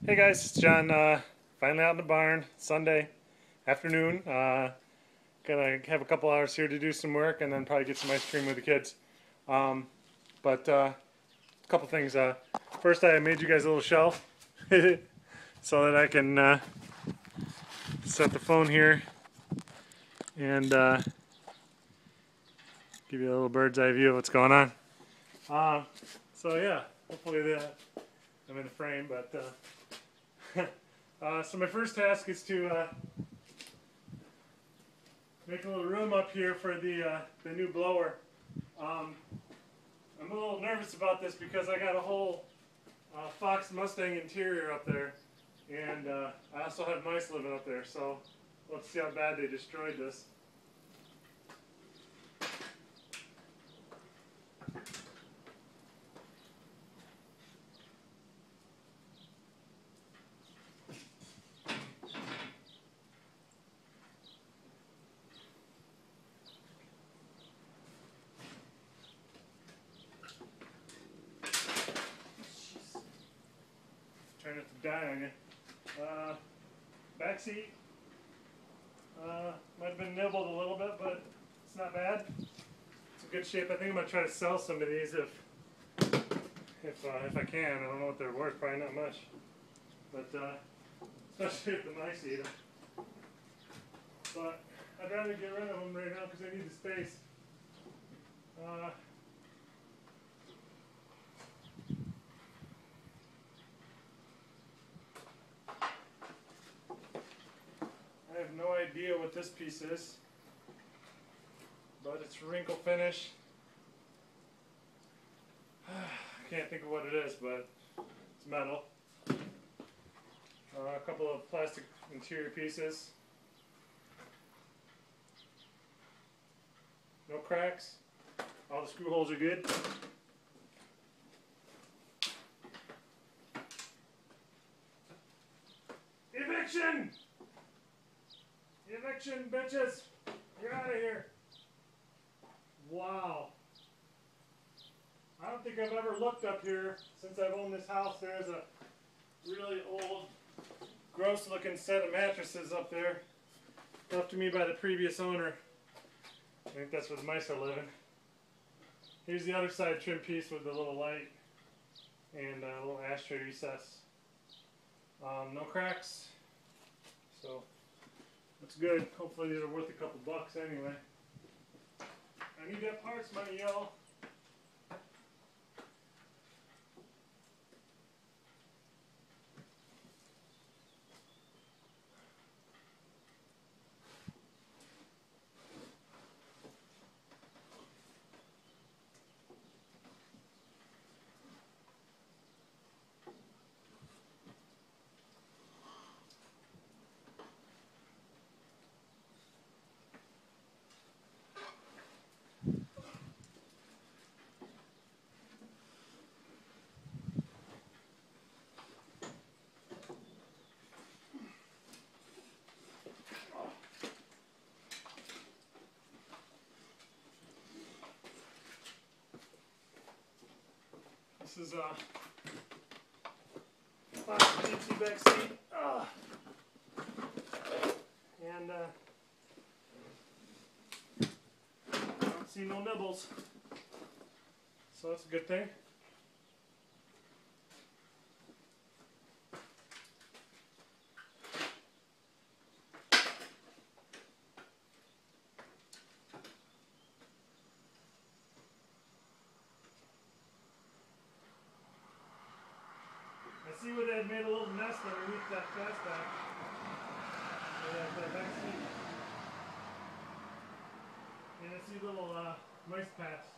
Hey guys, it's John. Finally out in the barn, Sunday afternoon. Gonna have a couple hours here to do some work and then probably get some ice cream with the kids. Um, but a couple things. First, I made you guys a little shelf so that I can set the phone here and give you a little bird's eye view of what's going on. So yeah, hopefully I'm in the frame. But so my first task is to make a little room up here for the new blower. I'm a little nervous about this because I got a whole Fox Mustang interior up there, and I also have mice living up there, so let's see how bad they destroyed this. Trying not to die on you. Back seat might have been nibbled a little bit, but it's not bad. It's in good shape. I think I'm gonna try to sell some of these if I can. I don't know what they're worth. Probably not much, but especially if the mice eat them. But I'd rather get rid of them right now because I need the space. I have no idea what this piece is, but it's wrinkle finish. I can't think of what it is, but it's metal. A couple of plastic interior pieces. No cracks. All the screw holes are good. Eviction! Eviction, bitches! You're out of here. Wow. I don't think I've ever looked up here since I've owned this house. There's a really old, gross looking set of mattresses up there, left to me by the previous owner. I think that's where the mice are living. Here's the other side trim piece with the little light and a little ashtray recess. No cracks, so that's good. Hopefully these are worth a couple bucks anyway. I need that parts money, y'all. This is a plastic GT back seat, and I don't see no nibbles, so that's a good thing. I see where they had made a little nest underneath that fastback. That back seat. And I see little mice paths.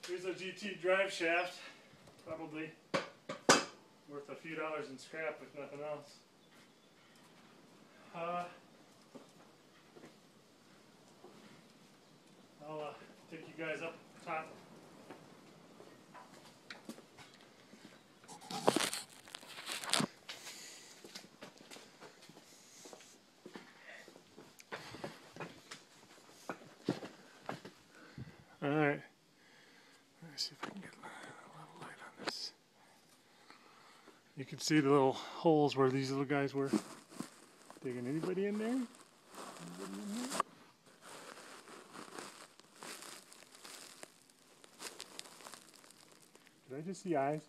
Here's a GT drive shaft, probably worth a few dollars in scrap if nothing else. I'll take you guys up top. Alright. Let's see if I can get a little light on this. You can see the little holes where these little guys were digging. Anybody in there? Anybody in there? Did I just see eyes?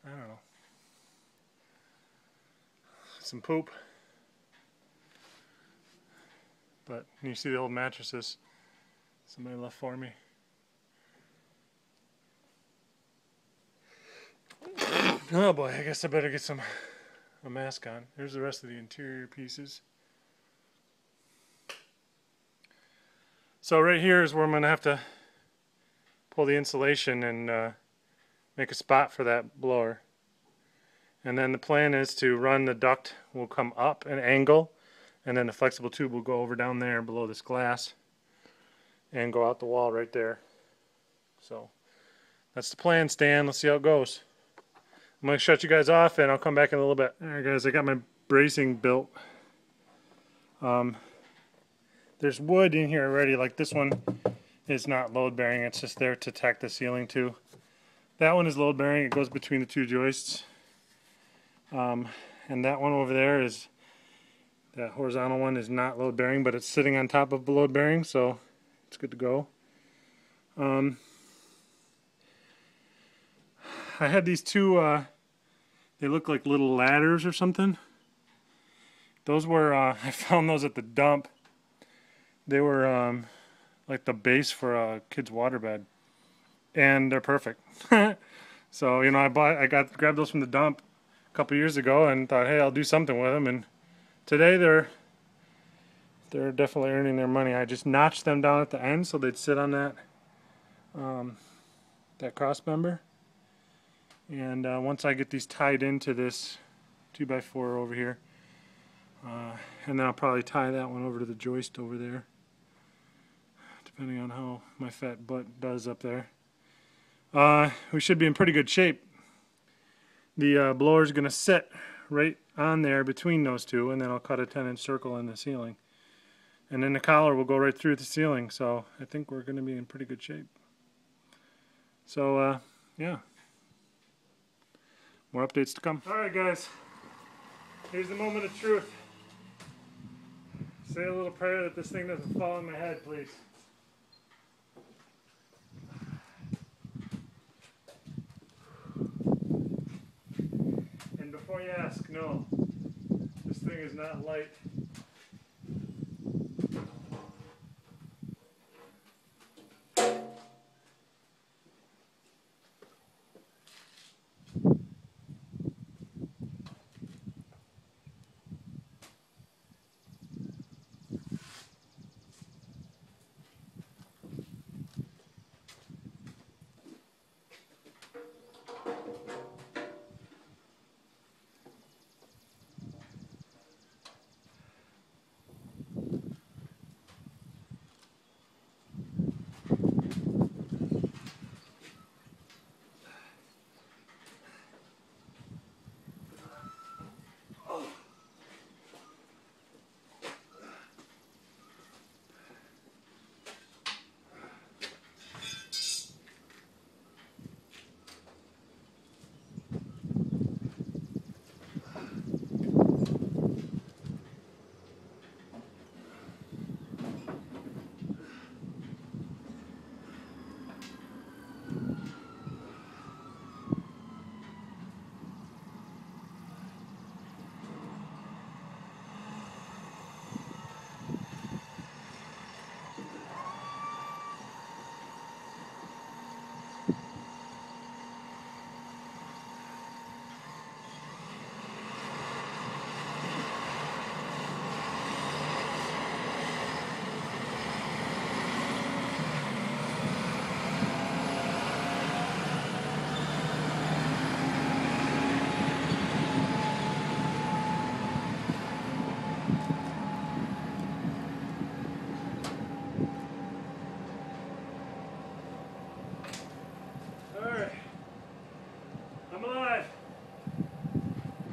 I don't know. Some poop. But you see the old mattresses somebody left for me. Oh boy, I guess I better get a mask on. Here's the rest of the interior pieces. So right here is where I'm going to have to pull the insulation and make a spot for that blower. And then the plan is to run the duct will come up an angle, and then the flexible tube will go over down there below this glass and go out the wall right there. So that's the plan, Stan. Let's see how it goes. I'm going to shut you guys off and I'll come back in a little bit. Alright guys, I got my bracing built. There's wood in here already, like this one is not load bearing, it's just there to tack the ceiling to. That one is load bearing, it goes between the two joists. And that one over there is, that horizontal one is not load bearing, but it's sitting on top of the load bearing, so it's good to go. I had these two, they look like little ladders or something. Those were, I found those at the dump. They were like the base for a kid's waterbed. And they're perfect. So, you know, I grabbed those from the dump a couple years ago and thought, hey, I'll do something with them. And today they're definitely earning their money. I just notched them down at the end so they'd sit on that cross member. And once I get these tied into this 2x4 over here, and then I'll probably tie that one over to the joist over there, depending on how my fat butt does up there. We should be in pretty good shape. The blower is going to sit right on there between those two, and then I'll cut a 10-inch circle in the ceiling. And then the collar will go right through the ceiling, so I think we're going to be in pretty good shape. So, yeah. More updates to come. Alright guys, here's the moment of truth. Say a little prayer that this thing doesn't fall on my head, please. And before you ask, no, this thing is not light.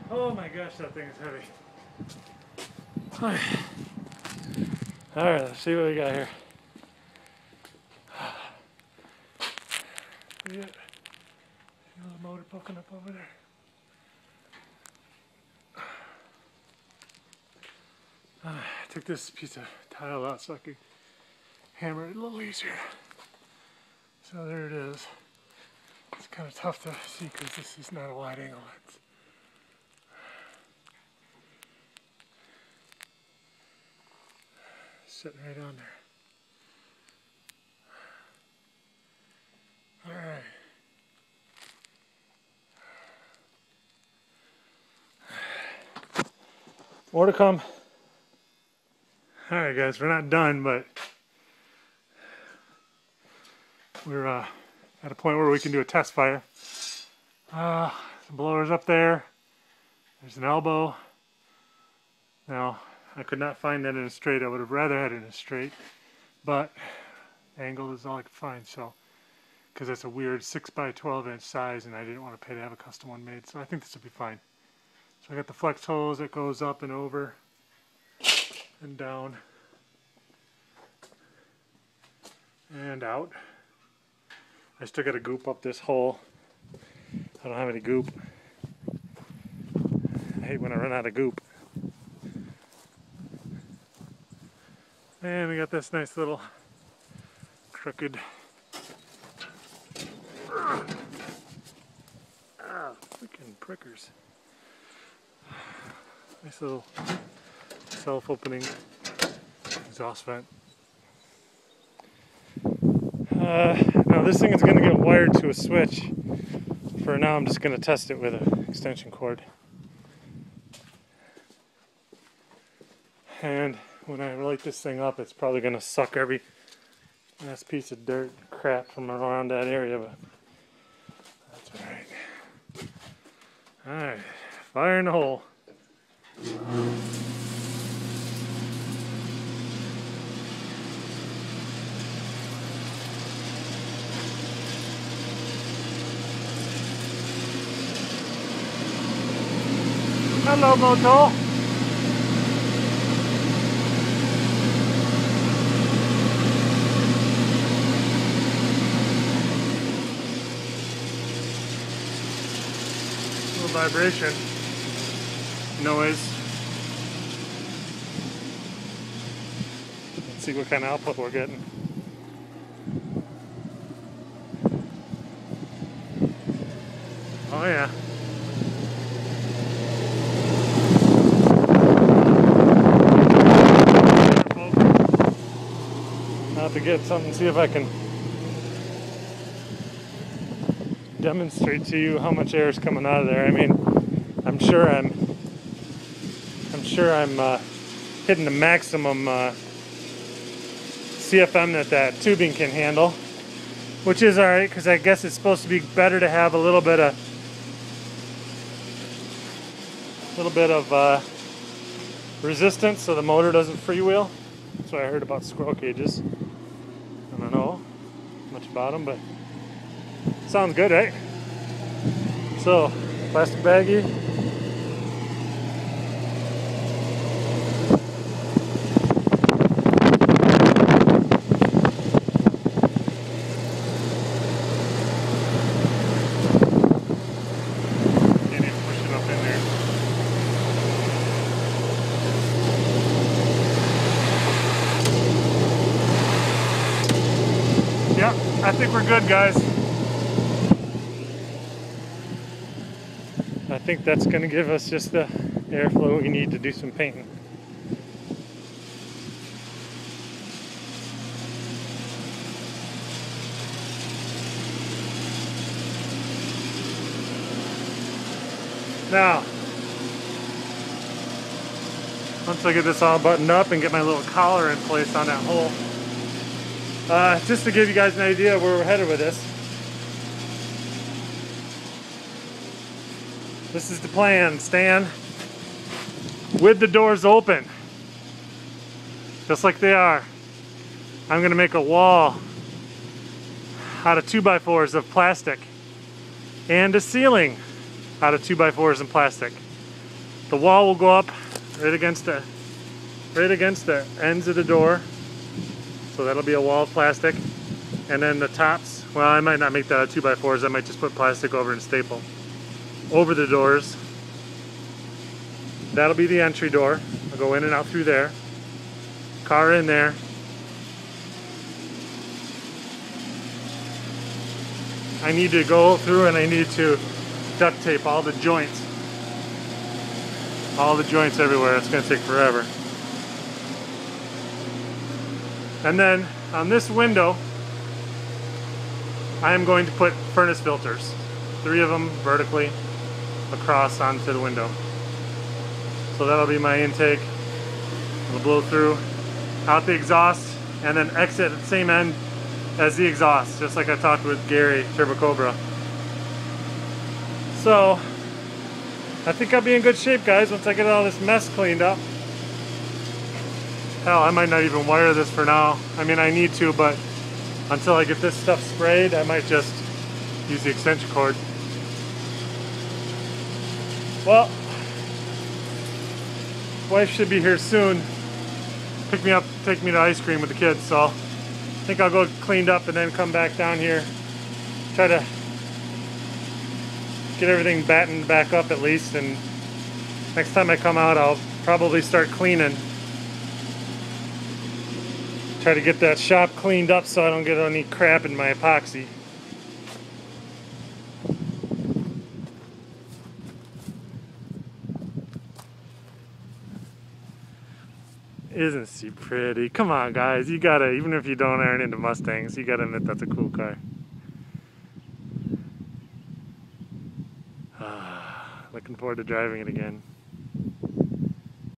Oh my gosh, that thing is heavy. Alright, let's see what we got here. Yeah. Feel the motor poking up over there. I took this piece of tile out so I could hammer it a little easier. So there it is. It's kind of tough to see because this is not a wide angle lens. Sitting right on there. Alright. More to come. Alright guys, we're not done, but we're at a point where we can do a test fire. The blower's up there. There's an elbow. Now, I could not find that in a straight. I would have rather had it in a straight, but angled is all I could find. So, because it's a weird 6 by 12 inch size, and I didn't want to pay to have a custom one made. So I think this will be fine. So I got the flex hose that goes up and over and down and out. I still got to goop up this hole. I don't have any goop. I hate when I run out of goop. And we got this nice little crooked freaking prickers. Nice little self-opening exhaust vent. Now this thing is going to get wired to a switch. For now I'm just going to test it with an extension cord. And when I light this thing up, it's probably going to suck every last piece of dirt crap from around that area, but that's alright. Alright, fire in the hole. Hello, Moto. Little vibration, noise. Let's see what kind of output we're getting. Oh yeah. I'll have to get something, see if I can demonstrate to you how much air is coming out of there. I mean, I'm sure I'm hitting the maximum CFM that tubing can handle, which is alright because I guess it's supposed to be better to have a little bit of resistance so the motor doesn't freewheel. That's what I heard about squirrel cages. I don't know much about them, but sounds good, right? So, plastic baggie. Can't even push it up in there. Yeah, I think we're good, guys. I think that's going to give us just the airflow we need to do some painting. Now, once I get this all buttoned up and get my little collar in place on that hole, just to give you guys an idea of where we're headed with this. This is the plan, Stan. With the doors open, just like they are, I'm going to make a wall out of 2x4s of plastic and a ceiling out of 2x4s and plastic. The wall will go up right against the right against the ends of the door. So that'll be a wall of plastic. And then the tops, well, I might not make that 2x4s. I might just put plastic over and staple over the doors. That'll be the entry door. I'll go in and out through there. Car in there. I need to go through and I need to duct tape all the joints. All the joints everywhere. It's going to take forever. And then on this window, I am going to put furnace filters. 3 of them vertically across onto the window. So that'll be my intake. It'll blow through, out the exhaust, and then exit at the same end as the exhaust, just like I talked with Gary, Turbo Cobra. So, I think I'll be in good shape, guys, once I get all this mess cleaned up. Hell, I might not even wire this for now. I mean, I need to, but until I get this stuff sprayed, I might just use the extension cord. Well, wife should be here soon. Pick me up, take me to ice cream with the kids, so I think I'll go cleaned up and then come back down here. Try to get everything battened back up at least, and next time I come out I'll probably start cleaning. Try to get that shop cleaned up so I don't get any crap in my epoxy. Isn't she pretty? Come on, guys, you gotta, even if you aren't into Mustangs, you gotta admit that's a cool car. Looking forward to driving it again.